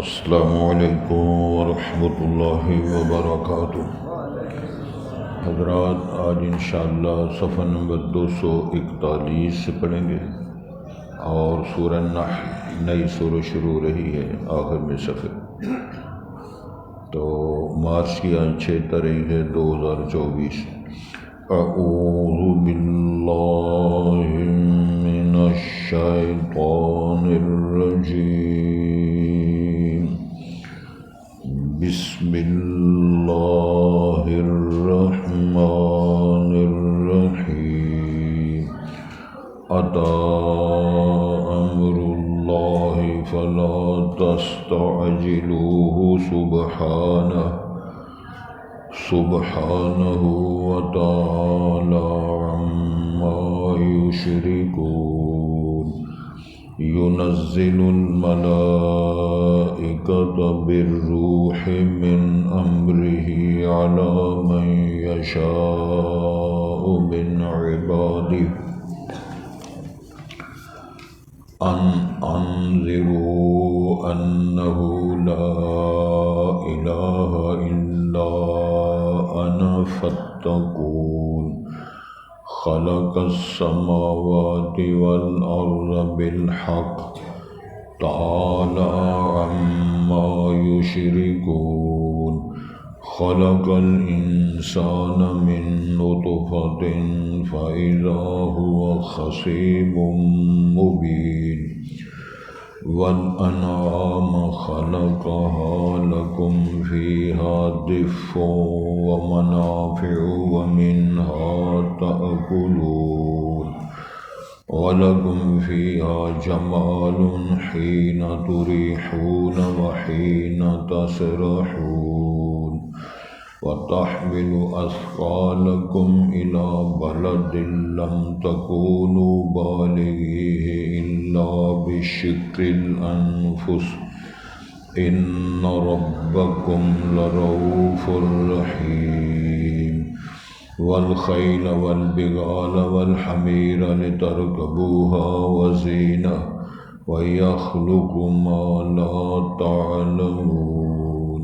السلام علیکم ورحمۃ اللہ وبرکاتہ۔ حضرات، آج انشاءاللہ صفحہ نمبر 241 سے پڑھیں گے، اور سورہ نحل نئی سورہ شروع رہی ہے آخر میں صفحے، تو مارچ کی آج 6 تاریخ ہے 2024۔ اعوذ باللہ من الشیطان الرجیم، بسم اللہ الرحمن الرحیم۔ اتی امر اللہ فلا تستعجلوہ سبحانہ وتعالی عما یشرکون۔ ينزل الملائكة بالروح من أمره على من يشاء من عباده أن أنذروا أنه لا إله إلا أنا فاتقون۔ خلق السماوات والأرض بالحق تعالى عما يشركون۔ خلق الإنسان من نطفة فإذا هو خصيم مبين۔ والأنعام خلقها لكم فيها دفء ومنافع ومنها تأكلون، ولكم فيها جمال حين تريحون وحين تسرحون، وتحمل أثقالكم إلى بلد لم تكونوا بالغيه إلا بشق الأنفس إن ربكم لرؤوف رحيم۔ والخيل والبغال والحمير لتركبوها وزينة ويخلق ما لا تعلمون،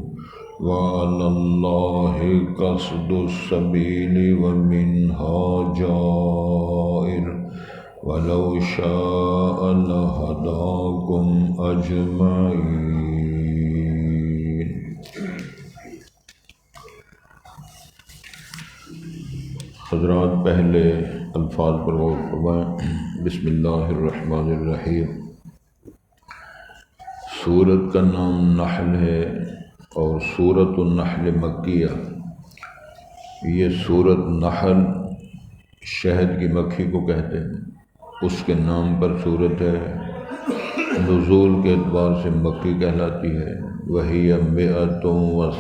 وعلى الله قصد السبيل ومنها جائر، ولو شاء لهداكم أجمعين۔ حضرات، پہلے الفاظ پر غور فرمائیں۔ بسم اللہ الرحمن الرحیم۔ سورت کا نام نحل ہے، اور سورۃ النحل مکیہ۔ یہ سورت نحل شہد کی مکھی کو کہتے ہیں، اس کے نام پر سورت ہے۔ نزول کے اعتبار سے مکی کہلاتی ہے۔ وہی 128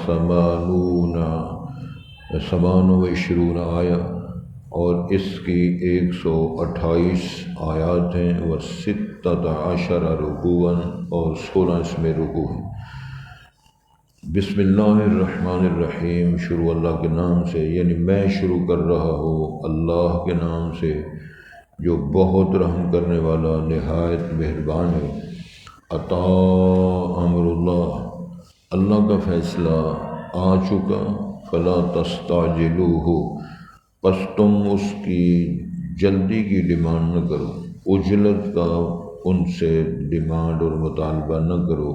آیا، اور اس کی 128 آیات ہیں، و16 رکوعاً، اور 16 اس میں رکوع ہیں۔ بسم اللہ الرحمن الرحیم، شروع اللہ کے نام سے، یعنی میں شروع کر رہا ہوں اللہ کے نام سے جو بہت رحم کرنے والا نہایت مہربان ہے۔ اتی امر اللہ، اللہ کا فیصلہ آ چکا۔ فلا تستعجلوہ، پس تم اس کی جلدی کی ڈیمانڈ نہ کرو، عجلت کا ان سے ڈیمانڈ اور مطالبہ نہ کرو۔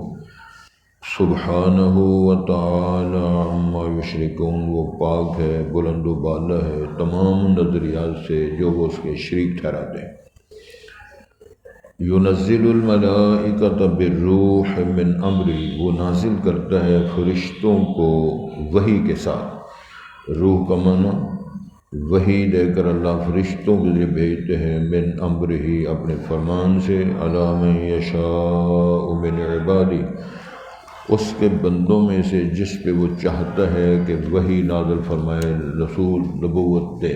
سبحانہ وتعالی عما یشرکون، وہ پاک ہے، بلند و بالا ہے تمام نظریات سے جو وہ اس کے شریک ٹھہراتے ہیں۔ ينزل الملائکۃ بالروح من امری، وہ نازل کرتا ہے فرشتوں کو وحی کے ساتھ۔ روح کا معنی وحی دے کر اللہ فرشتوں کے لیے بھیجتے ہیں، من امرہ، اپنے فرمان سے، علی من یشاء من عبادہ، اس کے بندوں میں سے جس پہ وہ چاہتا ہے کہ وحی نازل فرمائے، رسول نبوت دے۔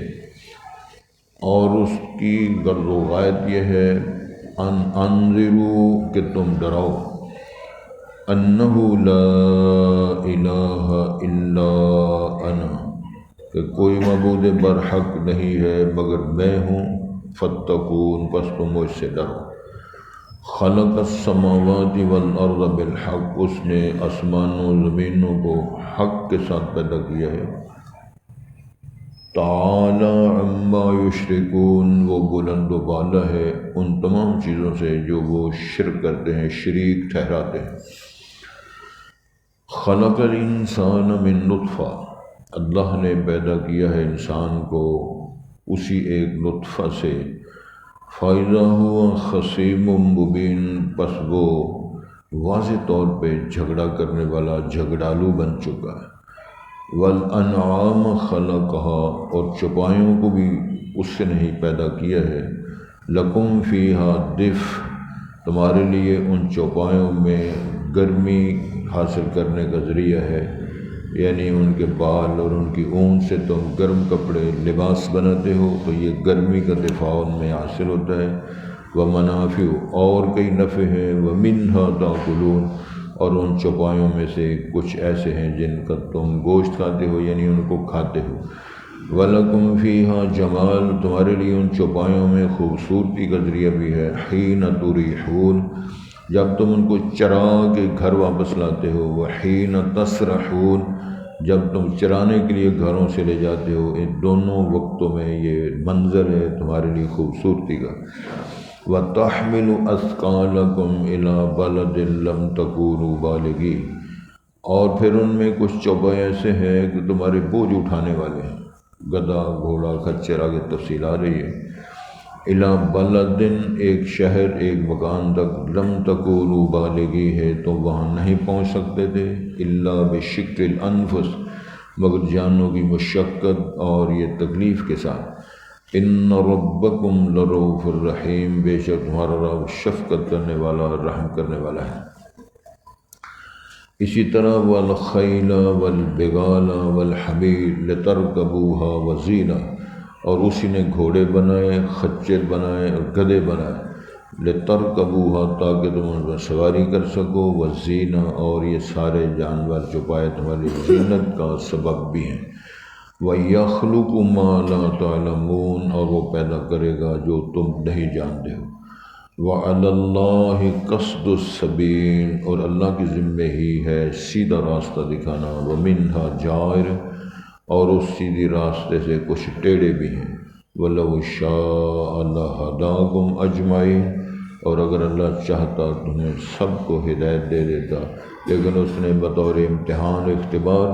اور اس کی غرض و غایت یہ ہے ان انذروا، کہ تم ڈراؤ، انہ لا الہ الا انا، کہ کوئی معبود برحق نہیں ہے مگر میں ہوں، فاتقون پس تم مجھ سے ڈرو۔ خلق السماوات والارض بالحق، اس نے آسمانوں زمینوں کو حق کے ساتھ پیدا کیا ہے۔ تعالی عما یشرکون، وہ بلند و بالا ہے ان تمام چیزوں سے جو وہ شرک کرتے ہیں، شریک ٹھہراتے ہیں۔ خلق الانسان من نطفہ، اللہ نے پیدا کیا ہے انسان کو اسی ایک نطفہ سے۔ فَإِذَا هُوَ خَصِيمٌ مُّبِينٌ، پس وہ واضح طور پہ جھگڑا کرنے والا جھگڑالو بن چکا ہے۔ وَالْأَنْعَامَ خَلَقَهَا، اور چوپایوں کو بھی اس سے نہیں پیدا کیا ہے۔ لَكُمْ فِيهَا دِفْءٌ، تمہارے لیے ان چوپایوں میں گرمی حاصل کرنے کا ذریعہ ہے، یعنی ان کے بال اور ان کی اون سے تم گرم کپڑے لباس بناتے ہو تو یہ گرمی کا دفاع ان میں حاصل ہوتا ہے۔ وَمَنَافِعُ، اور کئی نفع ہیں۔ وَمِنْهَا تَأْكُلُونَ، اور ان چوپایوں میں سے کچھ ایسے ہیں جن کا تم گوشت کھاتے ہو، یعنی ان کو کھاتے ہو۔ وَلَكُمْ فِيهَا جَمَالٌ، تمہارے لیے ان چوپایوں میں خوبصورتی کا ذریعہ بھی ہے۔ حِينَ تُرِيحُونَ، جب تم ان کو چرا کے گھر واپس لاتے ہو۔ وَحِينَ تَسْرَحُونَ، جب تم چرانے کے لیے گھروں سے لے جاتے ہو۔ ان دونوں وقتوں میں یہ منظر ہے تمہارے لیے خوبصورتی کا۔ وَتَحْمِلُ أَثْقَالَكُمْ إِلَىٰ بَلَدٍ لَّمْ تَكُونُوا بَالِغِيهِ، اور پھر ان میں کچھ چوپائے ایسے ہیں کہ تمہارے بوجھ اٹھانے والے ہیں، گدھا گھوڑا کھچر، آگے تفصیل آ رہی ہے۔ إِلَىٰ بَلَدٍ، ایک شہر ایک مکان تک، لَمْ تَكُونُوا بَالِغِيهِ، تم وہاں نہیں پہنچ سکتے تھے۔ إِلَّا بِشِقِّ الْأَنفُسِ، مگر جانوں کی مشقت اور یہ تکلیف کے ساتھ۔ إِنَّ رَبَّكُمْ لَرَءُوفٌ رَحِيمٌ، بے شک تمہارا رب شفقت کرنے والا اور رحم کرنے والا ہے۔ اسی طرح وَالْخَيْلَ وَالْبِغَالَ وَالْحَمِيرَ لِتَرْكَبُوهَا وَزِينَةً، اور اسی نے گھوڑے بنائے، خچر بنائے اور گدھے بنائے۔ لِتَرْكَبُوهَا، تاکہ تم ان پر سواری کر سکو۔ وَزِينَةً، اور یہ سارے جانور چوپائے تمہاری زینت کا سبب بھی ہیں۔ وَيَخْلُقُ مَا لَا تَعْلَمُونَ، اور وہ پیدا کرے گا جو تم نہیں جانتے ہو۔ وَعَلَى اللَّهِ قَصْدُ السَّبِيلِ، اور اللہ کے ذمے ہی ہے سیدھا راستہ دکھانا۔ وَمِنْهَا جَائِرٌ، اور اس سیدھی راستے سے کچھ ٹیڑھے بھی ہیں۔ وَلَوْ شَاءَ لَهَدَاكُمْ أَجْمَعِينَ، اور اگر اللہ چاہتا تمہیں سب کو ہدایت دے دیتا، لیکن اس نے بطور امتحان اختبار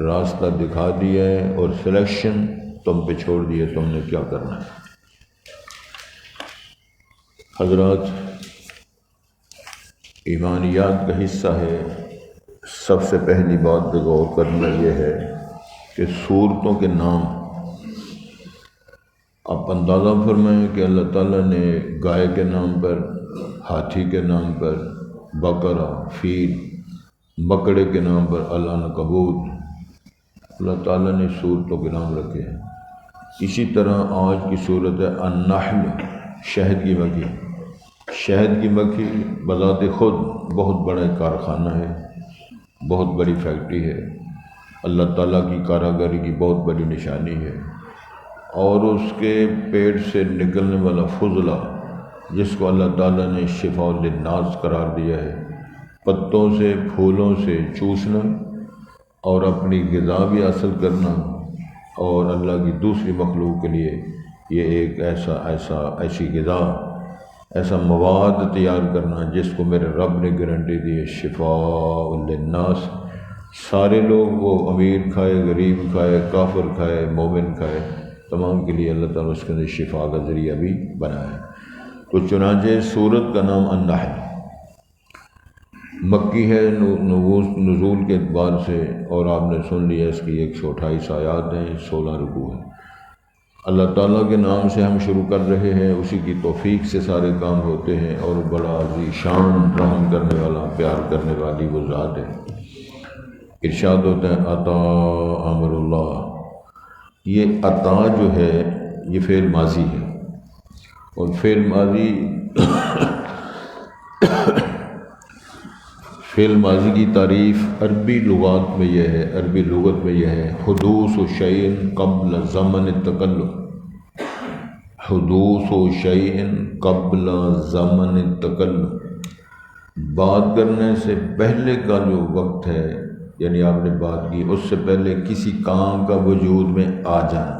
راستہ دکھا دیا ہے اور سلیکشن تم پہ چھوڑ دیا، تم نے کیا کرنا ہے۔ حضرات، ایمانیات کا حصہ ہے۔ سب سے پہلی بات پہ غور کرنا یہ ہے کہ صورتوں کے نام، آپ اندازہ فرمائیں کہ اللہ تعالیٰ نے گائے کے نام پر، ہاتھی کے نام پر، بقرہ، فیل، بکڑے کے نام پر العنکبوت، اللہ تعالیٰ نے صورتوں کے نام رکھے ہیں۔ اسی طرح آج کی صورت ہے النحل، شہد کی مکھی۔ شہد کی مکھی بذات خود بہت بڑا کارخانہ ہے، بہت بڑی فیکٹری ہے، اللہ تعالیٰ کی کاراگری کی بہت بڑی نشانی ہے۔ اور اس کے پیٹ سے نکلنے والا فضلہ، جس کو اللہ تعالیٰ نے شفاء للناس قرار دیا ہے، پتوں سے پھولوں سے چوسنا اور اپنی غذا بھی حاصل کرنا، اور اللہ کی دوسری مخلوق کے لیے یہ ایک ایسی غذا، ایسا مواد تیار کرنا جس کو میرے رب نے گارنٹی دی ہے، شفاء للناس، سارے لوگ، وہ امیر کھائے، غریب کھائے، کافر کھائے، مومن کھائے، تمام کے لیے اللہ تعالیٰ اس کے اندر شفاء کا ذریعہ بھی بنایا ہے۔ تو چنانچہ سورت کا نام النحل مکی ہے نزول کے اعتبار سے، اور آپ نے سن لیا اس کی 128 آیات ہیں، 16 رکوع ہیں۔ اللہ تعالیٰ کے نام سے ہم شروع کر رہے ہیں، اسی کی توفیق سے سارے کام ہوتے ہیں، اور بڑا عظیم شان رحم کرنے والا، پیار کرنے والی وہ ذات ہے۔ ارشاد ہوتا ہے عطا امر اللہ، یہ عطا جو ہے یہ فعل ماضی ہے، اور فعل ماضی کی تعریف عربی لغات میں یہ ہے، عربی لغت میں یہ ہے، حدوث شیء قبل زمن التکلم، حدوث شیء قبل زمن التکلم، بات کرنے سے پہلے کا جو وقت ہے، یعنی آپ نے بات کی اس سے پہلے کسی کام کا وجود میں آ جانا،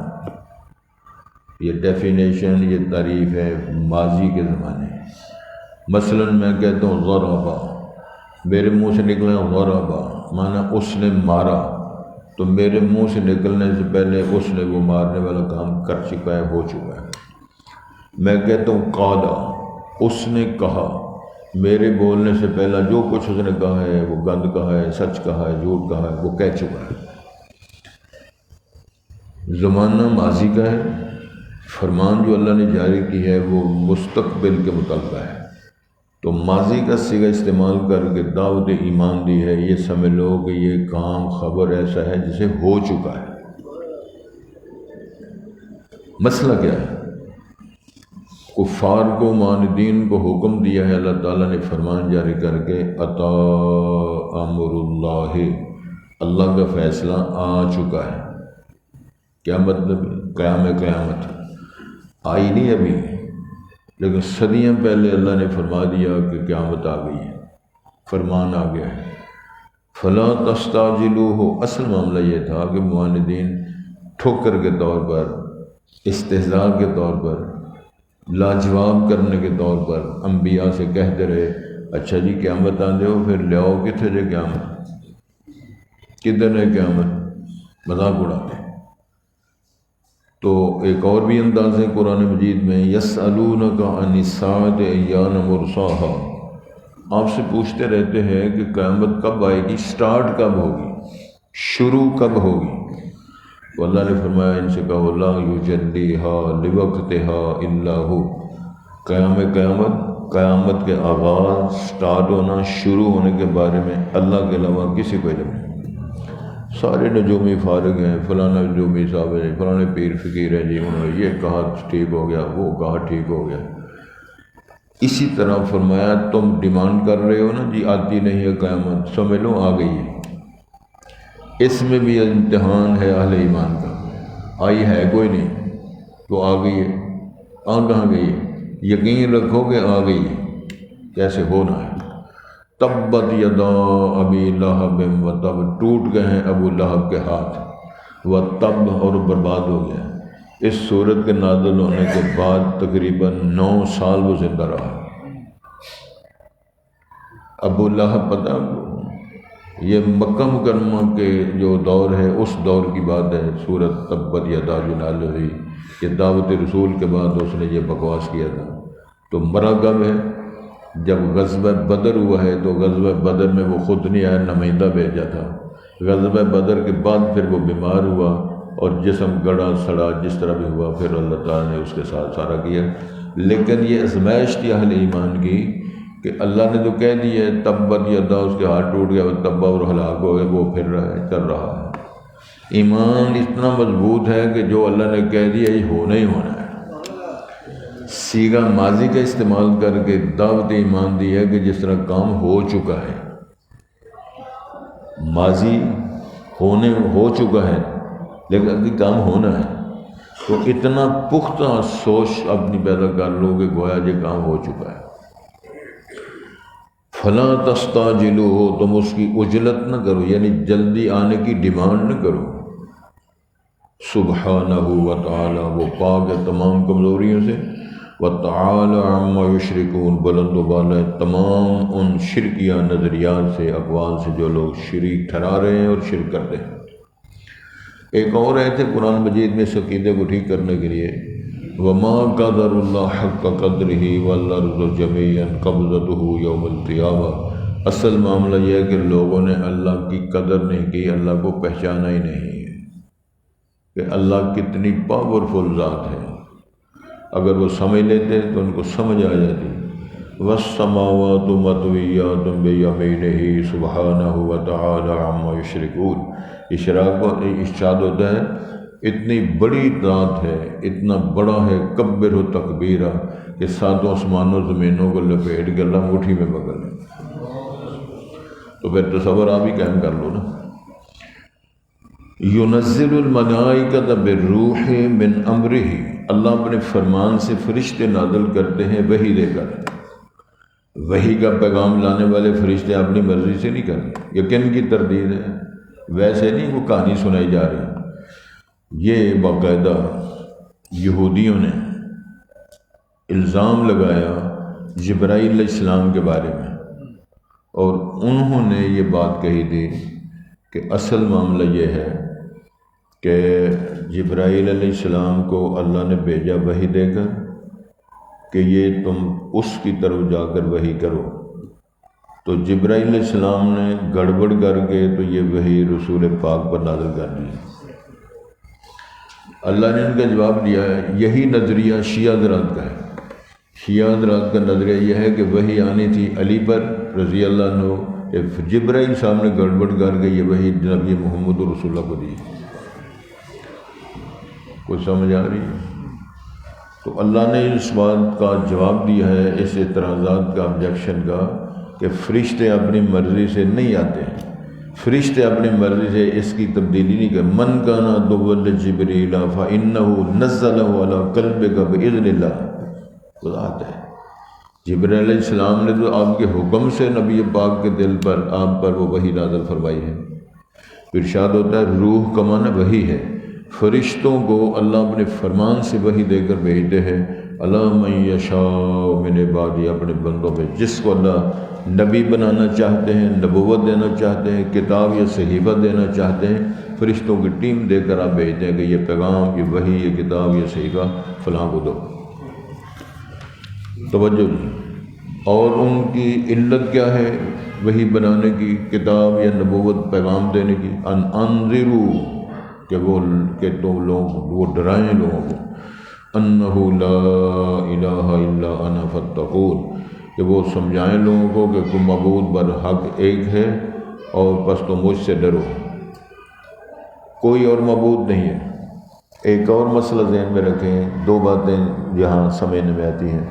یہ ڈیفینیشن، یہ تعریف ہے ماضی کے زمانے۔ مثلا میں کہتا ہوں ضربا، میرے منہ سے نکلا ضربا معنی اس نے مارا، تو میرے منہ سے نکلنے سے پہلے اس نے وہ مارنے والا کام کر چکا ہے، ہو چکا ہے۔ میں کہتا ہوں قالا، اس نے کہا، میرے بولنے سے پہلا جو کچھ اس نے کہا ہے، وہ گند کہا ہے، سچ کہا ہے، جھوٹ کہا ہے، وہ کہہ چکا ہے۔ زمانہ ماضی کا ہے، فرمان جو اللہ نے جاری کی ہے وہ مستقبل کے متعلق ہے، تو ماضی کا صیغہ استعمال کر کے دعوت ایمان دی ہے، یہ سمجھ لو کہ یہ کام خبر ایسا ہے جسے ہو چکا ہے۔ مسئلہ کیا ہے؟ کفار کو، معاندین کو حکم دیا ہے اللہ تعالیٰ نے فرمان جاری کر کے، اتا امر اللہ، اللہ کا فیصلہ آ چکا ہے۔ کیا مطلب؟ قیامت آئی نہیں ابھی، لیکن صدیاں پہلے اللہ نے فرما دیا کہ قیامت آ گئی ہے، فرمان آ گیا ہے۔ فلا تستعجلوہ، اصل معاملہ یہ تھا کہ معاندین ٹھوکر کے طور پر، استہزاء کے طور پر، لاجواب کرنے کے طور پر انبیاء سے کہتے رہے، اچھا جی قیامت آندے ہو، پھر لے آؤ کتنے جے قیامت، کدھر ہے قیامت، مذاق اڑاتے۔ تو ایک اور بھی انداز ہے قرآن مجید میں، یسألونک عن الساعۃ ایان مرساہا، آپ سے پوچھتے رہتے ہیں کہ قیامت کب آئے گی، سٹارٹ کب ہوگی، شروع کب ہوگی؟ تو اللہ نے فرمایا ان سے کہو لا یجلیہا لوقتہا الا ہو، قیامت کے آغاز، سٹارٹ ہونا، شروع ہونے کے بارے میں اللہ کے علاوہ کسی کو علم نہیں۔ سارے نجومی فارغ ہیں، فلانا نجومی صاحب ہیں، فلانے پیر فقیر ہیں جی، انہوں نے یہ کہا ٹھیک ہو گیا، وہ کہا ٹھیک ہو گیا۔ اسی طرح فرمایا تم ڈیمانڈ کر رہے ہو نا جی آتی نہیں ہے قیامت، سمجھ لو آ گئی ہے۔ اس میں بھی امتحان ہے اہل ایمان کا، آئی ہے کوئی نہیں تو آ گئی ہے، کہاں گئی ہے؟ یقین رکھو کہ آ گئی ہے، کیسے ہونا ہے۔ تبت یدا ابی لہب و تب، ٹوٹ گئے ہیں ابو لہب کے ہاتھ، و تب، اور برباد ہو گیا۔ اس سورت کے نازل ہونے کے بعد تقریباً 9 سال وہ زندہ رہا۔ ابو لہب پتہ، یہ مکہ مکرمہ کے جو دور ہے اس دور کی بات ہے، سورت تبت یدا جو نازل ہوئی، یہ دعوت رسول کے بعد اس نے یہ بکواس کیا تھا۔ تو مرا کب ہے؟ جب غزوہ بدر ہوا ہے، تو غزوہ بدر میں وہ خود نہیں آیا، نمائندہ بھیجا تھا۔ غزوہ بدر کے بعد پھر وہ بیمار ہوا اور جسم گڑا سڑا، جس طرح بھی ہوا، پھر اللہ تعالیٰ نے اس کے ساتھ سارا کیا۔ لیکن یہ آزمائش تھی اہل ایمان کی کہ اللہ نے تو کہہ دیا ہے تبت یدا، اس کے ہاتھ ٹوٹ گیا، وہ تبا اور ہلاک ہو گیا، وہ پھر رہا ہے، چل رہا ہے۔ ایمان اتنا مضبوط ہے کہ جو اللہ نے کہہ دیا یہ ہونا ہی ہونا ہے۔ صیغہ ماضی کا استعمال کر کے دعوت ایمان دی ہے کہ جس طرح کام ہو چکا ہے، ماضی ہو چکا ہے لیکن ابھی کام ہونا ہے، تو اتنا پختہ سوچ اپنی پیدا کر لو کہ گویا یہ کام ہو چکا ہے۔ فلا تستعجلوہ، تم اس کی عجلت نہ کرو، یعنی جلدی آنے کی ڈیمانڈ نہ کرو۔ سبحانہ و تعالی، وہ پاک ہے تمام کمزوریوں سے، وَتَعَالَى عَمَّا يُشْرِكُونَ، بلند و بالا ہے تمام ان شرکیہ نظریات سے، اقوال سے جو لوگ شریک ٹھہرا رہے ہیں اور شرک کرتے ہیں۔ ایک اور آیت ہے قرآن مجید میں اس عقیدے کو ٹھیک کرنے کے لیے، وَمَا قَدَرُ اللَّهَ حَقَّ قَدْرِهِ وَالْأَرْضُ جَمِيعًا قَبْضَتُهُ يَوْمَ الْقِيَامَةِ، اصل معاملہ یہ ہے کہ لوگوں نے اللہ کی قدر نہیں کی، اللہ کو پہچانا ہی نہیں کہ اللہ کتنی پاورفل ذات ہے۔ اگر وہ سمجھ لیتے تو ان کو سمجھ آ جاتی۔ وَالسَّمَاوَاتُ مَطْوِيَّاتٌ بِيَمِينِهِ سُبْحَانَهُ وَتَعَالَى عَمَّا يُشْرِكُونَ۔ ارشاد ہوتا ہے اتنی بڑی ذات ہے، اتنا بڑا ہے، کبر و تکبیرہ، کہ ساتوں آسمانوں زمینوں کو لپیٹ کے اللہ مٹھی میں پکڑ لے۔ تو پھر تصور آپ ہی قائم کر لو نا. ينزل الملائکۃ بالروح من امرہ، اللہ اپنے فرمان سے فرشتے نازل کرتے ہیں وحی دے کر. وحی کا پیغام لانے والے فرشتے اپنی مرضی سے نہیں کرتے، یہ کن کی تردید ہے؟ ویسے نہیں وہ کہانی سنائی جا رہی. یہ باقاعدہ یہودیوں نے الزام لگایا جبرائیل علیہ السلام کے بارے میں، اور انہوں نے یہ بات کہی تھی کہ اصل معاملہ یہ ہے کہ جبرائیل علیہ السلام کو اللہ نے بھیجا وحی دے کر کہ یہ تم اس کی طرف جا کر وحی کرو. تو جبرائیل علیہ السلام نے گڑبڑ کر کے تو یہ وحی رسول پاک پر نازل کر دی. اللہ نے ان کا جواب دیا ہے. یہی نظریہ شیعہ حضرات کا ہے. شیعہ حضرات کا نظریہ یہ ہے کہ وحی آنی تھی علی پر رضی اللہ عنہ، جبرائیل صاحب نے گڑبڑ کر کے یہ وحی نبی محمد رسول اللہ کو دی. کچھ سمجھ آ رہی ہے؟ تو اللہ نے اس بات کا جواب دیا ہے، اس اعتراضات کا، آبجیکشن کا، کہ فرشتے اپنی مرضی سے نہیں آتے ہیں. فرشتے اپنی مرضی سے اس کی تبدیلی نہیں کرتے. من کان عدوا لجبریل فإنہ نزلہ علی قلبک بإذن اللہ. بات ہے جبرائیل علیہ السلام نے تو آپ کے حکم سے نبی پاک کے دل پر، آپ پر وہ وحی نازل فرمائی ہے. ارشاد ہوتا ہے روح کا معنی وحی ہے. فرشتوں کو اللہ اپنے فرمان سے وحی دے کر بھیجتے ہیں. اللہ من یشاء من عبادی، اپنے بندوں میں جس کو اللہ نبی بنانا چاہتے ہیں، نبوت دینا چاہتے ہیں، کتاب یا صحیفہ دینا چاہتے ہیں، فرشتوں کی ٹیم دے کر آپ بھیجتے ہیں کہ یہ پیغام، یہ وحی، یہ کتاب، یہ صحیفہ فلاں کو دو. توجہ. اور ان کی علت کیا ہے وحی بنانے کی، کتاب یا نبوت پیغام دینے کی؟ ان انذروا، کہ تم لوگ وہ ڈرائیں لوگوں کو، انہ لا الہ الا انا فاتقون، کہ وہ سمجھائیں لوگوں کو کہ کوئی معبود برحق ایک ہے اور بس تم مجھ سے ڈرو، کوئی اور معبود نہیں ہے. ایک اور مسئلہ ذہن میں رکھیں، دو باتیں یہاں سمجھنے میں آتی ہیں.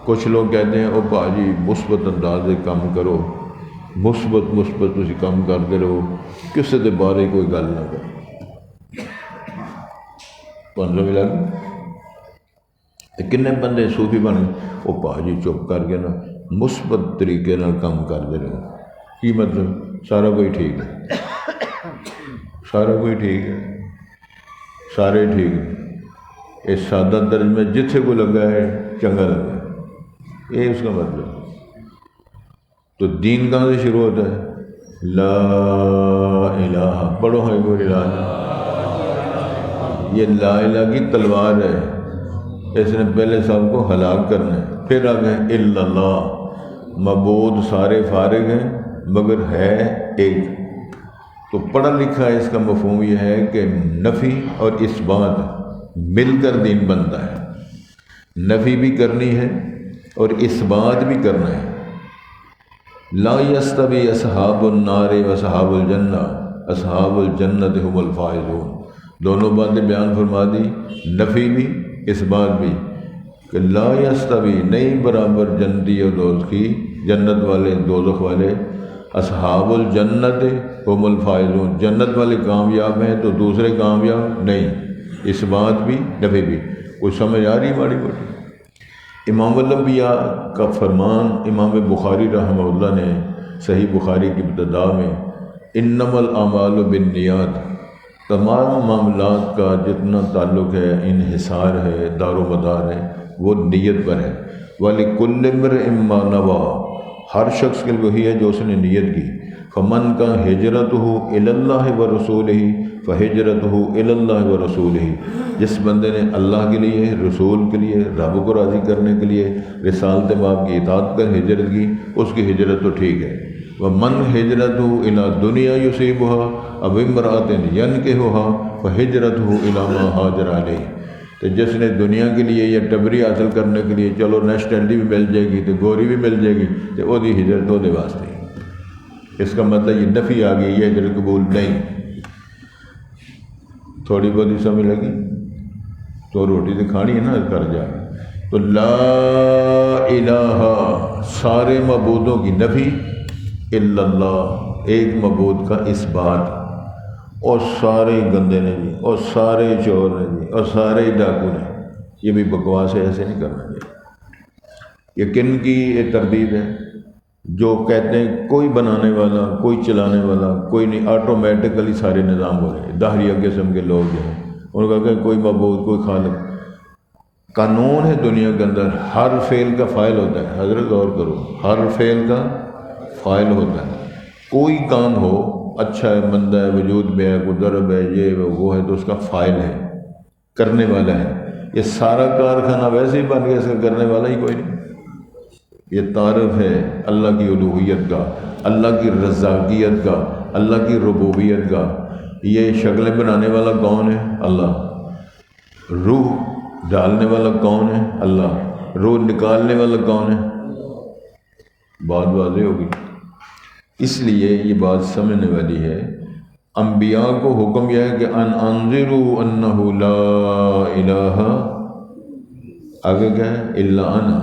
کچھ لوگ کہتے ہیں او بھاجی مثبت انداز سے کام کرو، مثبت تسی کام کرتے رہو، کسی دے بارے کوئی گل نہ کرو. پندرہ ملا گیا کنے بندے صوفی بن گئے، او بھاجی چپ کر کے نا مثبت طریقے نال کام کرتے رہو. کی مطلب؟ سارا کوئی ٹھیک ہے، سارا کوئی ٹھیک ہے، سارے ٹھیک ہیں. اس سادہ درج میں جتھے کو لگا ہے چنگا لگا ہے، یہ اس کا مطلب. تو دین کہاں سے شروع ہوتا ہے؟ لا الہ، پڑھو ہے کوئی لا الہ. یہ لا الہ کی تلوار ہے، اس نے پہلے سب کو ہلاک کرنا ہے. پھر آگے الا اللہ، معبود سارے فارغ ہیں مگر ہے ایک. تو پڑھا لکھا اس کا مفہوم یہ ہے کہ نفی اور اثبات مل کر دین بنتا ہے. نفی بھی کرنی ہے اور اثبات بھی کرنا ہے. لا یستوی اصحاب النار و اصحاب الجنہ، اصحاب الجنت هم الفائزون. دونوں باتیں بیان فرما دی، نفی بھی اثبات بھی، کہ لا یستوی نہیں برابر جنتی اور دوزخی، جنت والے دوزخ والے، اصحاب الجنت هم الفائزون، جنت والے کامیاب ہیں تو دوسرے کامیاب نہیں. اثبات بھی نفی بھی. کچھ سمجھ آ رہی ماڑی موٹی؟ امام الانبیاء کا فرمان امام بخاری رحمہ اللہ نے صحیح بخاری کی ابتدا میں انما الاعمال بالنیات، تمام معاملات کا جتنا تعلق ہے، انحصار ہے، دار و مدار ہے، وہ نیت پر ہے. وَلِكُلِّ امْرِئٍ مَّا نَوَىٰ، ہر شخص کے لیے وہی ہے جو اس نے نیت کی. فمن کا ہجرتہ الی اللہ ورسولہ فہجرتہ الی اللہ ورسولہ، جس بندے نے اللہ کے لیے، رسول کے لیے، رب کو راضی کرنے کے لیے رسالت باپ کی اطاعت کر ہجرت کی، اس کی ہجرت تو ٹھیک ہے. ومن ہجرتہ الی دنیا یصیبھا او امرأۃ ینکحھا فہجرتہ الی ما ہاجر علیہ. تو جس نے دنیا کے لیے یا ٹبری حاصل کرنے کے لیے، چلو نیشنلٹی بھی مل جائے گی تو گوری بھی مل جائے گی، تو وہ دی ہجرت وہ دے واسطے. اس کا مطلب یہ نفی آ گئی، یہ ہجرت قبول نہیں. تھوڑی بہت ہی سمجھ لگی تو روٹی تو کھانی ہے نا کر جا. تو لا الہ، سارے معبودوں کی نفی الا اللہ، ایک معبود کا اس بات، اور سارے گندے نے جی، اور سارے چور نے جی، اور سارے ڈاکو نے، یہ بھی بکواس ہے، ایسے نہیں کرنا چاہیے۔ یہ کن کی یہ تردید ہے؟ جو کہتے ہیں کوئی بنانے والا، کوئی چلانے والا کوئی نہیں، آٹومیٹکلی سارے نظام ہو رہے ہیں۔ داہریہ قسم کے لوگ ہیں، ان کا کہ کوئی معبود، کوئی خالق۔ قانون ہے دنیا کے اندر، ہر فعل کا فاعل ہوتا ہے۔ حضرت غور کرو، ہر فعل کا فاعل ہوتا ہے۔ کوئی کام ہو، اچھا ہے، مندہ ہے، وجود میں ہے، کوئی ضرب ہے، یہ وہ ہے، تو اس کا فاعل ہے، کرنے والا ہے۔ یہ سارا کارخانہ ویسے ہی بن گیا، اس کا کرنے والا ہی کوئی نہیں۔ یہ تعارف ہے اللہ کی الوہیت کا، اللہ کی رزاقیت کا، اللہ کی ربوبیت کا۔ یہ شکلیں بنانے والا کون ہے؟ اللہ۔ روح ڈالنے والا کون ہے؟ اللہ۔ روح نکالنے والا کون ہے؟ بات واضح ہوگی۔ اس لیے یہ بات سمجھنے والی ہے۔ انبیاء کو حکم یہ ہے کہ ان انذروا انہ لا الہ، آگے کیا ہے؟ الا انا۔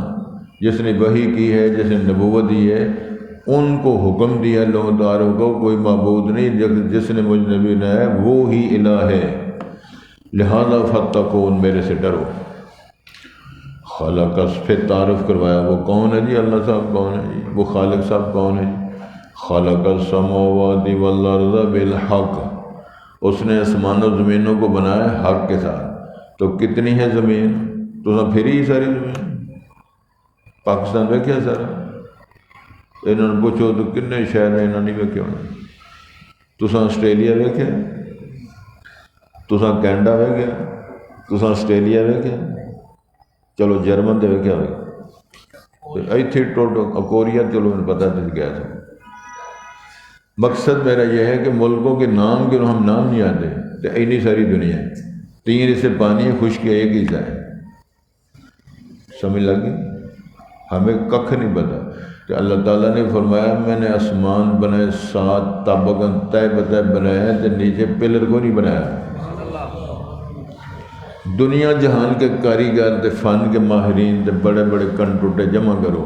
جس نے وحی کی ہے، جس نے نبوت دی ہے، ان کو حکم دیا لوگوں داروں کو، کوئی معبود نہیں، جس نے مجھ نبی نے ہے وہ ہی الہ ہے، لہذا فتقون، میرے سے ڈرو۔ خالق، پھر تعارف کروایا وہ کون ہے جی؟ اللہ صاحب کون ہے جی؟ وہ خالق صاحب کون ہے جی؟ خالق السماوات والارض بالحق، اس نے آسمان و زمینوں کو بنایا حق کے ساتھ۔ تو کتنی ہے زمین؟ تو پھری ہی ساری زمین، پاکستان ویکھیا سارا؟ انہوں نے پوچھو تو کنے شہر نے انہوں نہیں ویکھے ہونا۔ تساں آسٹریلیا ویکھیا؟ تساں کینیڈا ویکھیا؟ تساں آسٹریلیا ویکھیا؟ چلو جرمن دے ویکھیا ہوئے، ایتھے ٹوٹو کوریا، چلو انہیں پتہ چل گیا تھا۔ مقصد میرا یہ ہے کہ ملکوں کے نام کے ہم نام نہیں آتے، تو اتنی ساری دنیا ہے، 3 حصے پانی ہے، خشک ایک حصہ ہے۔ سمجھ لگی؟ ہمیں ککھ نہیں پتا کہ اللہ تعالیٰ نے فرمایا میں نے آسمان بنائے 7 طبقاً طے بطے بنائے ہیں، تو نیچے پلر کو نہیں بنایا۔ دنیا جہان کے کاریگر تے فن کے ماہرین تے بڑے بڑے کنٹوٹے جمع کرو،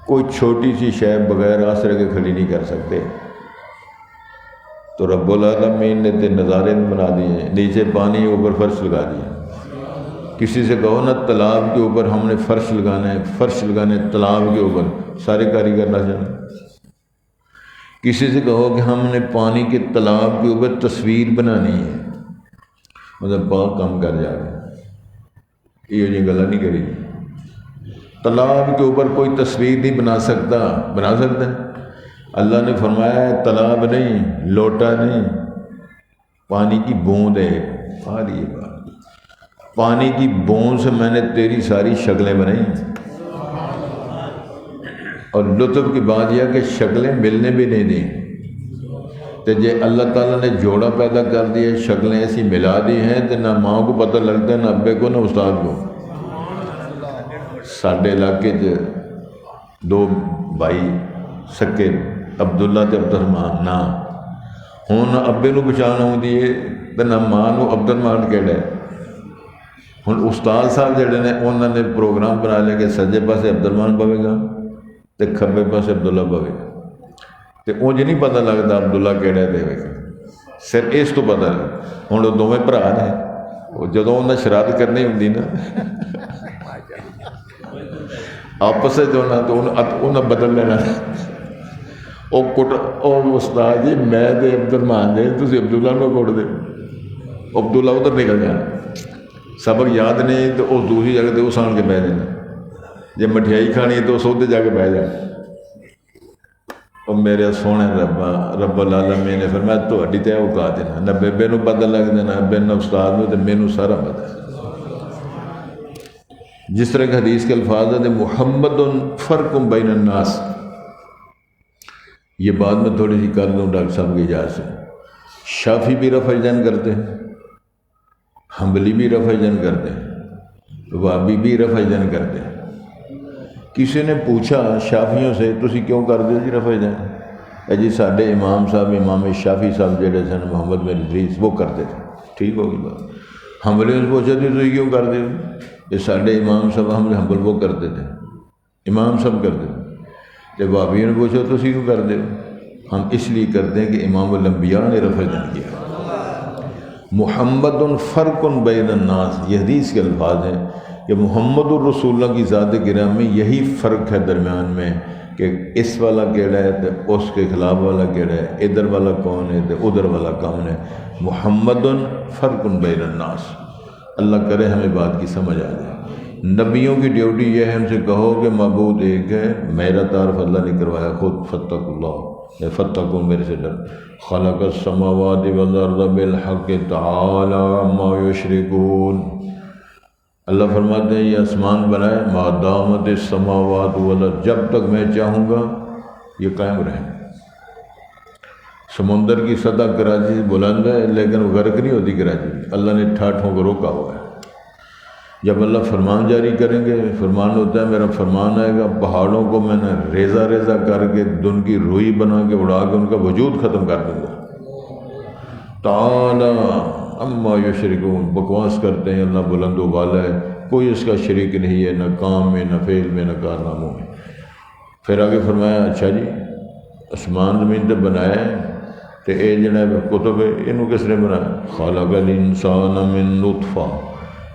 کوئی چھوٹی سی شے بغیر آسرے کے کھڑی نہیں کر سکتے۔ تو رب العالمین نے تے نظارے بنا دیے ہیں، نیچے پانی، اوپر فرش لگا دیا۔ کسی سے کہو نا تالاب کے اوپر ہم نے فرش لگانا ہے، فرش لگانا ہے تالاب کے اوپر، سارے کاریگر نہ جانے۔ کسی سے کہو کہ ہم نے پانی کے تالاب کے اوپر تصویر بنانی ہے، مطلب بہت کم کر جا رہے، یہ گلا نہیں کری۔ تالاب کے اوپر کوئی تصویر نہیں بنا سکتا، بنا سکتا ہے؟ اللہ نے فرمایا ہے تالاب نہیں، لوٹا نہیں، پانی کی بوند ہے۔ آ رہی ہے بات، پانی کی بوند سے میں نے تیری ساری شکلیں بنائی۔ اور لطف کی بات یہ کہ شکلیں ملنے بھی نہیں دیں، تو جے اللہ تعالیٰ نے جوڑا پیدا کر دیا، شکلیں ایسی ملا دی ہیں تو نہ ماں کو پتہ لگتا ہے، نہ ابے کو، نہ استاد کو۔ ساڈے علاقے 2 بھائی سکے، عبداللہ تے عبد الرحمان، نہ ہوں ابے نو پہچان آتی ہے تو نہ ماں نو عبد الرحمان کہڑا ہے۔ ہوں استاد صاحب جڑے نے انہوں نے پروگرام بنا لیا کہ سجے پاسے عبد الرحمان پوے گا تو کھبے پاسے عبداللہ پوے گا، تو انج نہیں پتہ لگتا عبداللہ کہڑا دے گا، صرف اس تو پتہ لگ۔ ہوں وہ دونوں بھرا نے، جدوں انہیں شرارت کرنی ہوتی نا آپس تو انہیں بدل لینا، وہ استاد جی میں تے عبد الرحمان دے، تسی عبداللہ کو کوٹ دے، عبداللہ ادھر نکل جانا، سبق یاد نہیں تو اس دوسری جگہ تے اس آن کے بہ جانا، جی مٹھیائی کھانی ہے تو اس ادھر جا کے بہ جانا۔ اور میرے سونے رب العالمین نے فرمایا تہاڈی تے اوقات ہے نہ بیبے نو پتہ لگدا، نہ ابے نہ استاد نو، تے مینوں سارا پتہ ہے۔ جس طرح کہ حدیث کے الفاظ ہیں محمد فرق بین الناس، یہ بات میں تھوڑی سی کر دوں ڈاکٹر صاحب کی اجازت سے۔ شافی بھی رفع جن کرتے ہیں، حنبلی بھی رفع جن کرتے ہیں، وہابی بھی رفع جن کرتے ہیں۔ کسی نے پوچھا شافیوں سے تسی کیوں کر دو جی رفع جن؟ جی ساڈے امام صاحب امام شافی صاحب جڑے سن محمد بن ادریس وہ کرتے تھے، ٹھیک ہوگی بات۔ حنبلیوں سے پوچھا تھی تسی کیوں کر دو؟ یہ ساڈے امام صاحب ہم حنبل وہ کرتے تھے، امام صاحب کرتے تھے۔ جب وہابیوں نے پوچھا تسی کیوں کر دو؟ ہم اس لیے کرتے ہیں کہ امام الانبیاء نے رفع نہیں کیا۔ محمد فرق بین الناس، یہ حدیث کے الفاظ ہیں کہ محمد الرسول اللہ کی ذات گرامی میں یہی فرق ہے درمیان میں کہ اس والا کیڑا ہے تو اس کے خلاف والا کیڑا ہے، ادھر والا کون ہے تو ادھر والا کون ہے۔ محمد فرق بین الناس۔ اللہ کرے ہمیں بات کی سمجھ آ جائے۔ نبیوں کی ڈیوٹی یہ ہے، ہم سے کہو کہ معبود ایک ہے، میرا تعارف اللہ نے کروایا خود، فتقوا اللہ، فتقوا میرے سے ڈر۔ خلق السماوات والارض بالحق تعالی عما یشرکون۔ اللہ فرماتے ہیں یہ آسمان بنائے، ما دامت السماوات والارض، جب تک میں چاہوں گا یہ قائم رہیں۔ سمندر کی سطح کراچی سے بلند ہے لیکن غرق نہیں ہوتی کراچی، اللہ نے ٹھاٹھوں کو روکا ہوا ہے۔ جب اللہ فرمان جاری کریں گے، فرمان ہوتا ہے میرا فرمان آئے گا، پہاڑوں کو میں نے ریزہ ریزہ کر کے دن کی روئی بنا کے اڑا کے ان کا وجود ختم کر دوں گا۔ تعالی اما یشرکون، بکواس کرتے ہیں اللہ بلند و بالا ہے، کوئی اس کا شریک نہیں ہے، نہ کام میں، نہ فعل میں، نہ کارناموں میں۔ پھر آگے فرمایا اچھا جی آسمان زمین تے بنایا تے اے جناب کتب ہے، انہوں کس نے بنایا؟ خلق الانسان من نطفہ،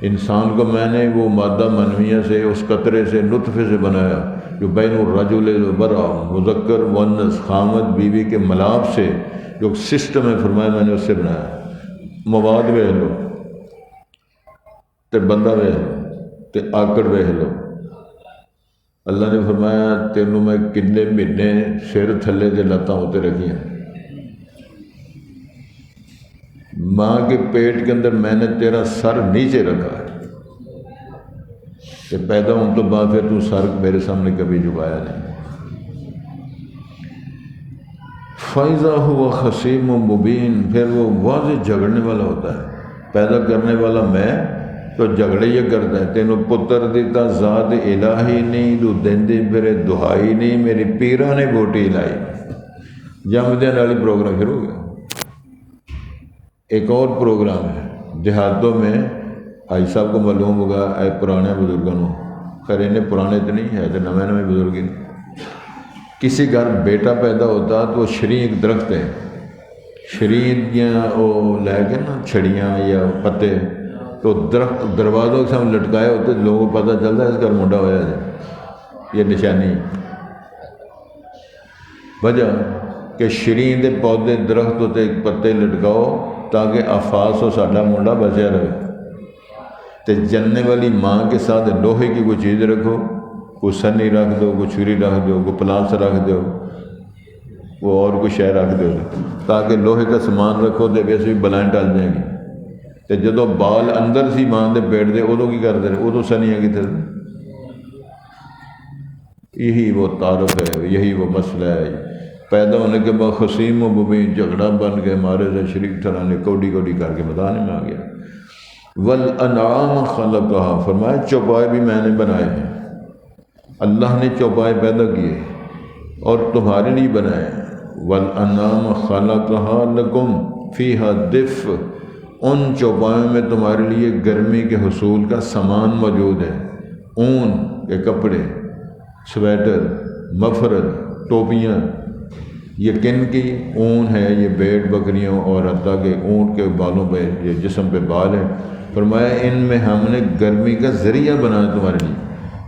انسان کو میں نے وہ مادہ منویہ سے، اس قطرے سے، نطفے سے بنایا جو بین الرجل والمرأہ، مذکر مؤنث، خامد بیوی کے ملاپ سے جو سسٹم ہے، فرمایا میں نے اس سے بنایا۔ مواد ویخ لو تے بندہ ویخ لو تے آکڑ ویخ لو۔ اللہ نے فرمایا تینوں میں کنے مہینے سر تھلے دے لتاں ہوتے رکھی ہیں، ماں کے پیٹ کے اندر میں نے تیرا سر نیچے رکھا ہے، کہ پیدا ہوں تو بعد پھر تو سر میرے سامنے کبھی جھکایا نہیں۔ فَإِذَا هُوَ خَصِيمٌ مُبِينٌ، پھر وہ واضح جھگڑنے والا ہوتا ہے۔ پیدا کرنے والا میں تو جھگڑے یہ کرتا ہے، تینوں پتر دیتا ذات الہی نہیں، تو دیندے پھر دہائی نہیں، میری پیرا نے بوٹی لائی۔ جم دین والی پروگرام شروع ہو گیا۔ ایک اور پروگرام ہے دیہاتوں میں، حاج صاحب کو معلوم ہوگا، اے پرانے بزرگوں، خیر انہیں پرانے تو نہیں ہے تو نویں نویں بزرگ، کسی گھر بیٹا پیدا ہوتا تو وہ شرین درخت ہے، شرین یا وہ لے کے نا چھڑیاں یا پتے، تو درخت دروازوں کے سامنے لٹکائے ہوتے، لوگوں کو پتہ چلتا ہے اس گھر منڈا ہوا ہے، یہ نشانی۔ وجہ کہ شرین دے پودے درخت ہوتے ایک پتے لٹکاؤ تاکہ آفاس ہو ساڈا منڈا بچیا رہے۔ تے جننے والی ماں کے ساتھ لوہے کی کوئی چیز رکھو، کوئی سنی رکھ دو، کوئی چھری رکھ دو، کوئی پلاس رکھ دو، وہ اور کوئی شے رکھ دو، تاکہ لوہے کا سامان رکھو تو ویسے بھی بلائیں ٹل جائیں گی۔ تے جدو بال اندر سی ماں دے پیٹ دے ادو کی کرتے رہے، ادو سنیاں کی تھے۔ یہی وہ تعارف ہے، یہی وہ مسئلہ ہے۔ پیدا ہونے کے بعد خصیم و مبین، جھگڑا بن کے ہمارے سے شریک ٹھہرانے، کوڈی کوڈی کر کے بتانے میں آ گیا۔ والانعام خلقها، فرمایا چوپائے بھی میں نے بنائے ہیں، اللہ نے چوپائے پیدا کیے اور تمہارے لیے بنائے۔ والانعام خلقها لکم فیہا دفء، ان چوپایوں میں تمہارے لیے گرمی کے حصول کا سامان موجود ہے، اون کے کپڑے، سویٹر، مفرد، ٹوپیاں۔ یہ کن کی اون ہے؟ یہ بھیڑ بکریوں اور حتیٰ کہ اونٹ کے بالوں پہ، یہ جسم پہ بال ہے۔ فرمایا ان میں ہم نے گرمی کا ذریعہ بنایا تمہارے لیے،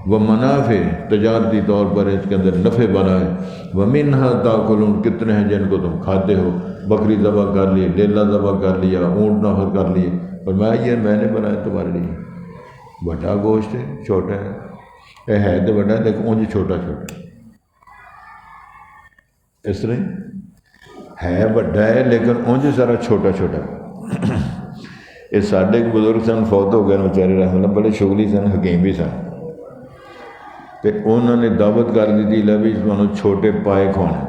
وہ منافع، تجارتی طور پر اس کے اندر نفع بنائے۔ وَمِنْهَا تَأْكُلُونَ، کتنے ہیں جن کو تم کھاتے ہو، بکری ذبح کر لی، لیلا ذبح کر لیا، اونٹ نفر کر لیے۔ فرمایا یہ میں نے بنایا تمہارے لیے۔ بڑا گوشت ہے، چھوٹا ہے، یہ ہے تو بڑا ہے لیکن اونج چھوٹا چھوٹا، اس طرح ہے بڑا ہے لیکن اونج سارا چھوٹا چھوٹا۔ یہ ساڈے ایک بزرگ سن، فوت ہو گئے بیچارے رحمۃ اللہ، بڑے شغلی سن، حکیم بھی سن، تو انہوں نے دعوت کر دی تھی، لے بھی تمہیں چھوٹے پائے کھوانے،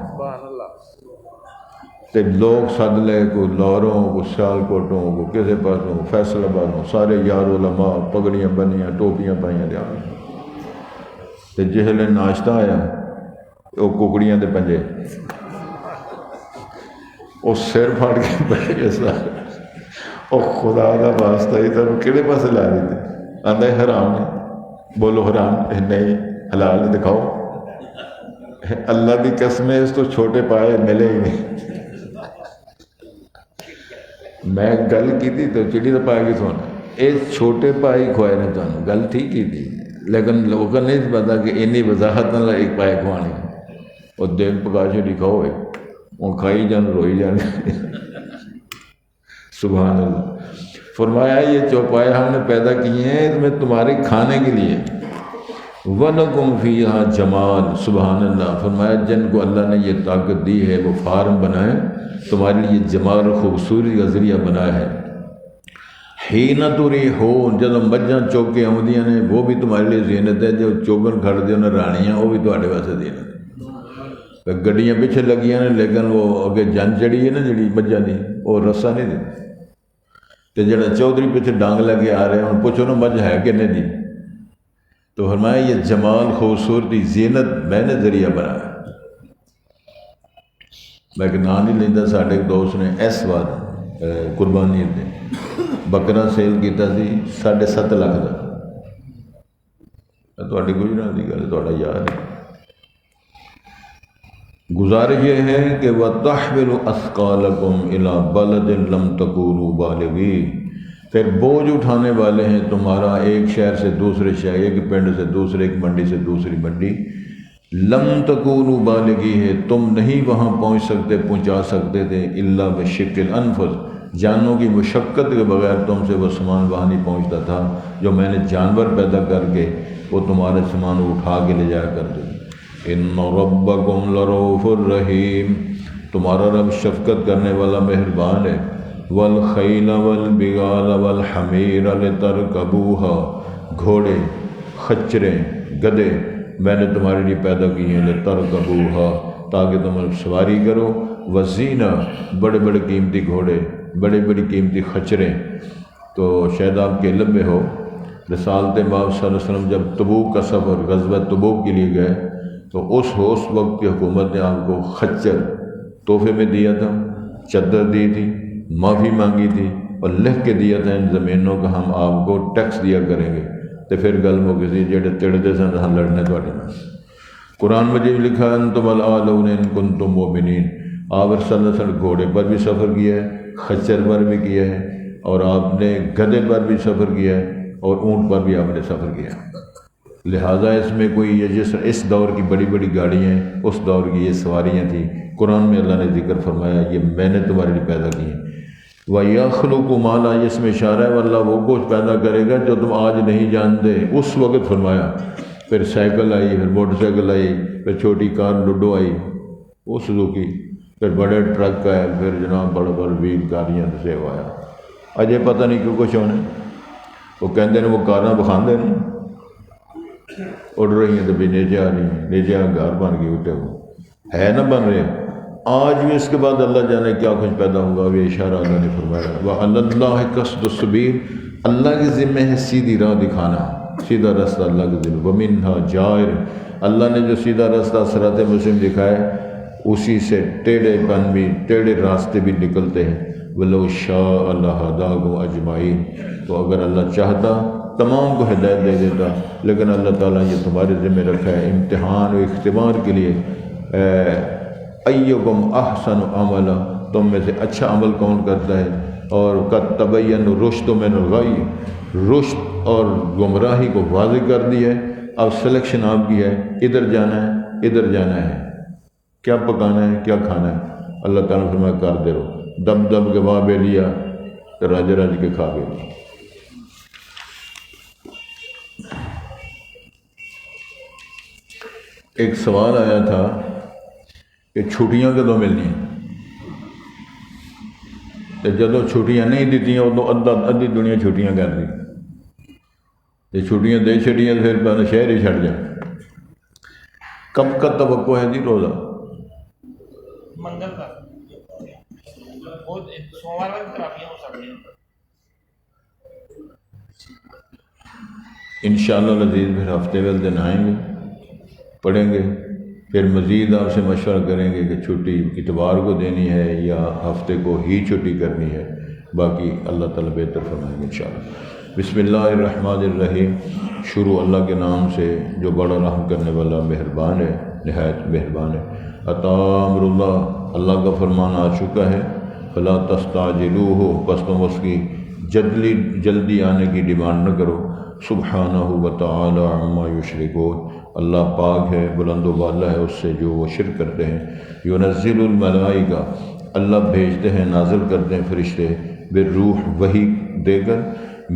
تو لوگ سد لے، کوئی لاہوروں، کوئی سیال کوٹوں، کوئی کسی پاسوں، فیصل آبادوں، سارے یار علماء، پگڑیاں بنیاں، ٹوپیاں پائیاں دیا۔ تو جہلے ناشتہ آیا، وہ ککڑیاں دے پنجے، وہ سر پھاڑ کے بیٹھے سارے، وہ خدا کا واسطہ ہی تو کہڑے پاسے لا دیتے؟ آدھا حرام ہے، بولو حرام نہیں، حلال دکھاؤ۔ اللہ کی قسم ہے اس تو چھوٹے پائے ملے ہی نہیں. میں گل کی تھی تو چڑی تو پائے گی سونا یہ چھوٹے پائے کھوائے نے تمہیں گل ٹھیک کی تھی لیکن لوگوں کو نہیں پتا کہ اینی وضاحت نہ ایک پائے کھوانی اور دین پکا چڑی کھاؤ وہ کھائی جان روئی جان. سبحان اللہ. فرمایا یہ چوپائے ہم نے پیدا کیے ہیں اس میں تمہارے کھانے کے لیے. وَلَكُمْ فِيهَا جَمَالٌ. سبحان اللہ. فرمایا جن کو اللہ نے یہ طاقت دی ہے وہ فارم بنائے تمہارے لیے جمال خوبصورتی کا ذریعہ بنایا ہے. حین تُرِیحُونَ جب مجھاں چوکے آؤندیاں نے وہ بھی تمہارے لیے زینت ہے. جو چوبن کھڑ دے انہیں رانیاں وہ بھی تمہارے واسطے زینت ہے. گڈیاں پیچھے لگیاں نے لیکن وہ اگے جن چڑی ہے نا جڑی مجھاں دی وہ رسہ نہیں دیتی. تو جڑا چودھری پیچھے ڈانگ لگے آ رہے ہیں ان پوچھو نا مجھ ہے کہ نہیں دی. تو فرمایا یہ جمال خوبصورتی زینت میں نے ذریعہ بنایا. میں کہ نام نہیں لینا. ساڈے ایک دوست نے اس بار قربانی دے بکرا سیل کیتا سی 7.5 لاکھ کا. تھوڑی گجرات کی گل تھوڑا یاد ہے. گزارش یہ ہے کہ وَتَحْمِلُ أَثْقَالَكُمْ إِلَىٰ بَلَدٍ لَمْ تَكُونُوا بَالِغِيهِ. پھر بوجھ اٹھانے والے ہیں تمہارا ایک شہر سے دوسرے شہر ایک پنڈ سے دوسرے ایک منڈی سے دوسری منڈی. لم تکونوا بالغیہ تم نہیں وہاں پہنچ سکتے پہنچا سکتے تھے الا بشق الانفس جانوں کی مشقت کے بغیر تم سے وہ سامان وہاں نہیں پہنچتا تھا جو میں نے جانور پیدا کر کے وہ تمہارے سامان اٹھا کے لے جایا کرتے. ان ربکم لرؤوف الرحیم تمہارا رب شفقت کرنے والا مہربان ہے. والخیل والبغال والحمیر لترکبوها گھوڑے خچریں گدے میں نے تمہارے لیے پیدا کی ہیں لترکبوها تاکہ تم سواری کرو. وزینہ بڑے بڑے قیمتی گھوڑے بڑی بڑی قیمتی خچریں. تو شاید آپ کے علم میں ہو رسالت مآب صلی اللہ علیہ وسلم جب تبوک کا سفر غزوہ تبوک کے لیے گئے تو اس وقت کی حکومت نے آپ کو خچر تحفے میں دیا تھا. چادر دی تھی معافی مانگی تھی اور لکھ کے دیا تھا ان زمینوں کا ہم آپ کو ٹیکس دیا کریں گے. تو پھر گل مو کسی جڑے تڑتے سن ہم لڑنے تھوڑے نال. قرآن مجید لکھا انتم الاعلون ان کنتم مؤمنین. آپ صلی اللہ علیہ وسلم گھوڑے پر بھی سفر کیا ہے خچر پر بھی کیا ہے اور آپ نے گدھے پر بھی سفر کیا ہے اور اونٹ پر بھی آپ نے سفر کیا ہے. لہٰذا اس میں کوئی یہ جس اس دور کی بڑی بڑی گاڑیاں ہیں اس دور کی یہ سواریاں تھیں. قرآن میں اللہ نے ذکر فرمایا یہ میں نے تمہارے لیے پیدا کی ہیں. وَيَخْلُقُ مَا لَا اس میں اشارہ ہے اللہ وہ کچھ پیدا کرے گا جو تم آج نہیں جانتے. اس وقت فرمایا پھر سائیکل آئی پھر موٹر سائیکل آئی پھر چھوٹی کار لوڈو آئی وہ سزوکی پھر بڑے ٹرک آئے پھر جناب بڑے بڑے ویل گاڑیاں سے وہ آیا. اجے پتہ نہیں کیوں کچھ ہونے وہ کہتے ہیں وہ کاراں بخاندے ہیں اڑ رہی ہیں تو بھی نیچے آ رہی ہیں نیچے آ گھر بن گئی اٹھے وہ ہے نہ بن رہے. آج بھی اس کے بعد اللہ جانے کیا کچھ پیدا ہوگا. یہ اشارہ اللہ نے فرمایا وَعَلَى اللَّهِ قَصْدُ السَّبِيلِ اللہ کے ذمہ ہے سیدھی راہ دکھانا سیدھا راستہ اللہ کے ذمہ. وَمِنْهَا جَائِرٌ اللہ نے جو سیدھا راستہ صراط مستقیم دکھایا اسی سے ٹیڑھے پن بھی ٹیڑھے راستے بھی نکلتے ہیں. وَلَوْ شَاءَ لَهَدَاكُمْ أَجْمَعِينَ تو اگر اللہ چاہتا تمام کو ہدایت دے دیتا لیکن اللہ تعالیٰ یہ تمہارے ذمہ رکھا ہے امتحان و اختبار کے لیے. ایکم احسن عملا تم میں سے اچھا عمل کون کرتا ہے. اور قد تبین رشد من الغی رشد اور گمراہی کو واضح کر دی ہے. اب سلیکشن آپ کی ہے ادھر جانا ہے ادھر جانا ہے کیا پکانا ہے کیا کھانا ہے. اللہ تعالیٰ نے فرمایا کر دے رہو دب دب کے وہاں بے لیا تو راج راج کے کھا گئے. ایک سوال آیا تھا کہ چھٹیاں کدوں ملنی تو جدوں چھٹیاں نہیں دیتیاں ادو ادھی دنیا چھٹیاں کر دی. یہ چھٹیاں دے چھٹیاں پھر پہلے شہر ہی چھٹ جائیں. کب کا توقع ہے جی روزہ منگل کا سوموار میں تراویح ہو سکتی ہیں انشاءاللہ العزیز. پھر ہفتے والے دن آئیں گے پڑھیں گے پھر مزید آپ سے مشورہ کریں گے کہ چھٹی اتوار کو دینی ہے یا ہفتے کو ہی چھٹی کرنی ہے. باقی اللہ تعالیٰ بہتر فرمائیں گے انشاءاللہ. بسم اللہ الرحمن الرحیم. شروع اللہ کے نام سے جو بڑا رحم کرنے والا مہربان ہے. نہایت مہربان ہے۔ عطا امر اللہ، اللہ کا فرمان آ چکا ہے، فلا تستعجلوہ، پس تم اس کی جلدی آنے کی ڈیمانڈ نہ کرو۔ سبحانہ و تعالی عما یشرکون، اللہ پاک ہے، بلند و بالا ہے اس سے جو وہ شرک کرتے ہیں۔ ینزل الملائکہ، اللہ بھیجتے ہیں، نازل کرتے ہیں فرشتے، بالروح، وحی دے کر،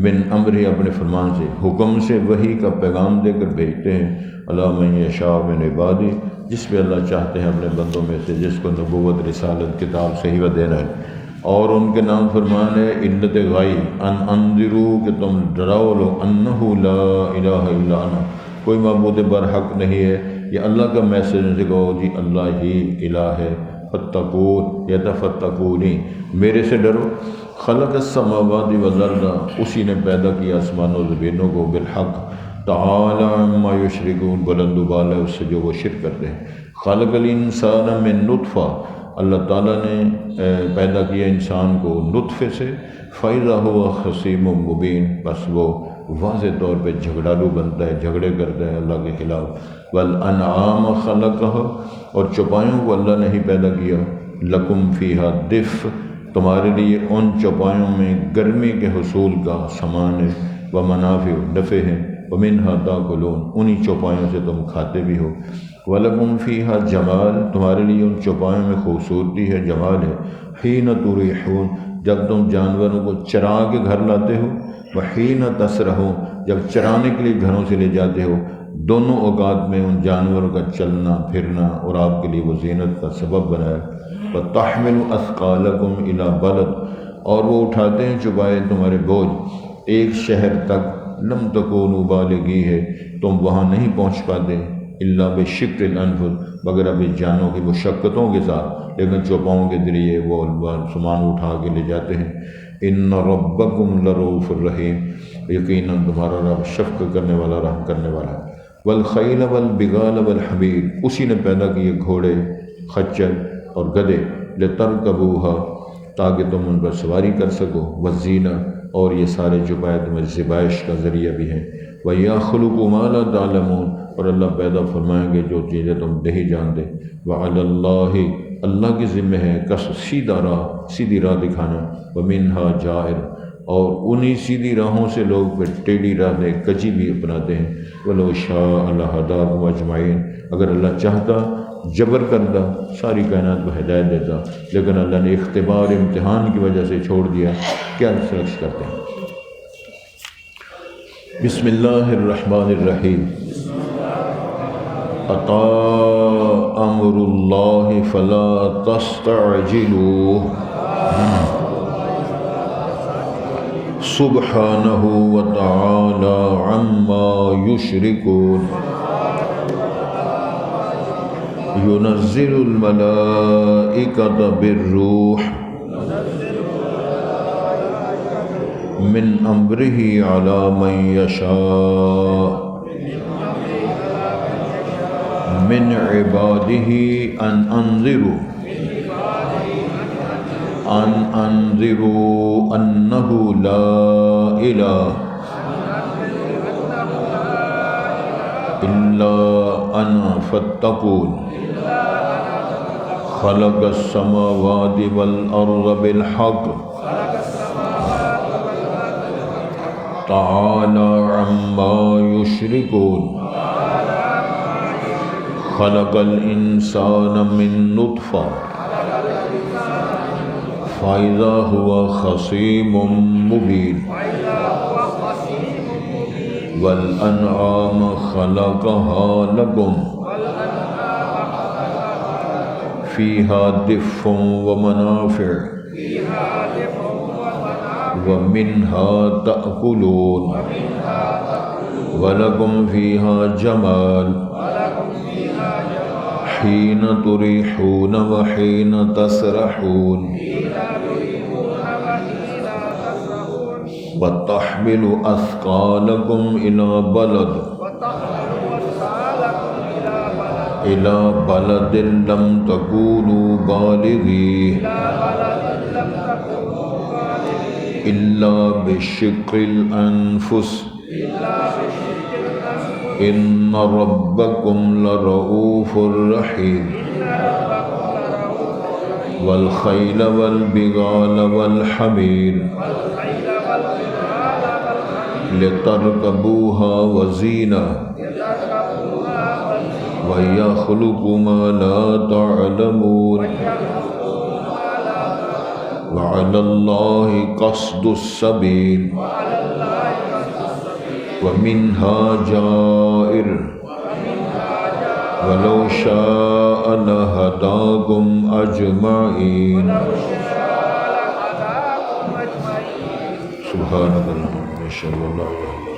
من امرہ، اپنے فرمان سے، حکم سے وحی کا پیغام دے کر بھیجتے ہیں، علی من یشاء من عبادی، جس پہ اللہ چاہتے ہیں اپنے بندوں میں سے، جس کو نبوت، رسالت، کتاب، صحیفہ دینا ہے۔ اور ان کے نام فرمان ہے علت غائی، ان انذرو، کہ تم ڈراؤ لو، انہ لا الہ الا انا، کوئی معبود برحق نہیں ہے، یہ اللہ کا میسج ہے، کہو جی اللہ ہی الہ ہے، فتقون یتفتقونی، میرے سے ڈرو۔ خلق السماوات والارض، اسی نے پیدا کیا آسمانوں و زمینوں کو، بالحق، تعالی عما یشرکون، بلند و بالا اس سے جو وہ شرک کرتے ہیں۔ خلق الانسان من نطفہ، اللہ تعالیٰ نے پیدا کیا انسان کو نطفے سے، فَإِذَا هُوَ خَصِيمٌ مُبِينٌ، بس وہ واضح طور پہ جھگڑالو بنتا ہے، جھگڑے کرتا ہے اللہ کے خلاف۔ وَالْأَنْعَامَ خَلَقَهَا، اور چوپایوں کو اللہ نے ہی پیدا کیا، لَكُمْ فِيهَا دِفْءٌ، تمہارے لیے ان چوپایوں میں گرمی کے حصول کا سامان ہے، وَمَنَافِعُ، نفع ہیں، وَمِنْهَا تَأْكُلُونَ، انہی چوپایوں سے تم کھاتے بھی ہو، وَلَكُمْ فِيهَا جَمَال، تمہارے لیے ان چوپایوں میں خوبصورتی ہے، جمال ہے، حِينَ تُرِيحُونَ، جب تم جانوروں کو چرا کے گھر لاتے ہو، وحین تسرحون، جب چرانے کے لیے گھروں سے لے جاتے ہو، دونوں اوقات میں ان جانوروں کا چلنا پھرنا اور آپ کے لیے وہ زینت کا سبب بنایا۔ وَتَحْمِلُ أَثْقَالَكُمْ إِلَى بَلَدٍ، اور وہ اٹھاتے ہیں چبائے تمہارے بوجھ ایک شہر تک، لم تکونوا بالغی ہے، تم وہاں نہیں پہنچ پاتے، الا بشق الانفس، مگر ابھی جانوں کی مشقتوں کے ساتھ، لیکن چوپاؤں کے ذریعے وہ سامان اٹھا کے لے جاتے ہیں۔ ان ربکم لرؤوف الرحیم، یقیناً تمہارا رب شفقت کرنے والا، رحم کرنے والا ہے۔ والخیل والبغال والحمیر، اسی نے پیدا کیے گھوڑے، خچر اور گدھے، لترکبوها، تاکہ تم ان پر سواری کر سکو، والزینہ، اور یہ سارے چوپائے تمہیں زبائش کا ذریعہ بھی ہیں۔ وَيَخْلُقُ مَا لَا تَعْلَمُونَ، اور اللہ پیدا فرمائیں گے جو چیزیں تم نہیں جانتے۔ وَعَلَى اللَّهِ، اللہ کی ذمہ ہے سیدھی راہ دکھانا، وَمِنْهَا جَائِرٌ، اور انہی سیدھی راہوں سے لوگ پھر ٹیڑھی راہیں کجی بھی اپناتے ہیں۔ وَلَوْ شَاءَ لَهَدَاكُمْ أَجْمَعِينَ، اگر اللہ چاہتا جبر کرتا ساری کائنات کو ہدایت دیتا، لیکن اللہ نے اختبار، امتحان کی وجہ سے چھوڑ دیا۔ کیا سرچ کرتے ہیں؟ بسم اللہ الرحمن الرحیم۔ عطا امر اللہ فلا تستعجلوہ، سبحانہ وتعالی عما یشرکون۔ ينزل الملائكة بالروح من أمره على من يشاء من عباده أن أنذروا أنه لا إله إلا أنا فاتقون۔ خلق السماوات والأرض بالحق، تعالى عما يشركون۔ خلق الإنسان من نطفة فإذا هو خصيم مبين۔ والأنعام خلقها لكم فيها دفء ومنافع ومنها تأكلون ولكم فيها جمال حين تريحون وحين تسرحون وتحمل أثقالكم إلى بلد لم تكونوا بالغيه إلا بشق الأنفس إن ربكم لرؤوف رحيم والخيل والبغال والحمير لتركبوها وزينة ويخلق ما لا تعلمون وعلى الله قصد السبيل ومنها جائر ولو شاء لهداكم أجمعين سبحان الله.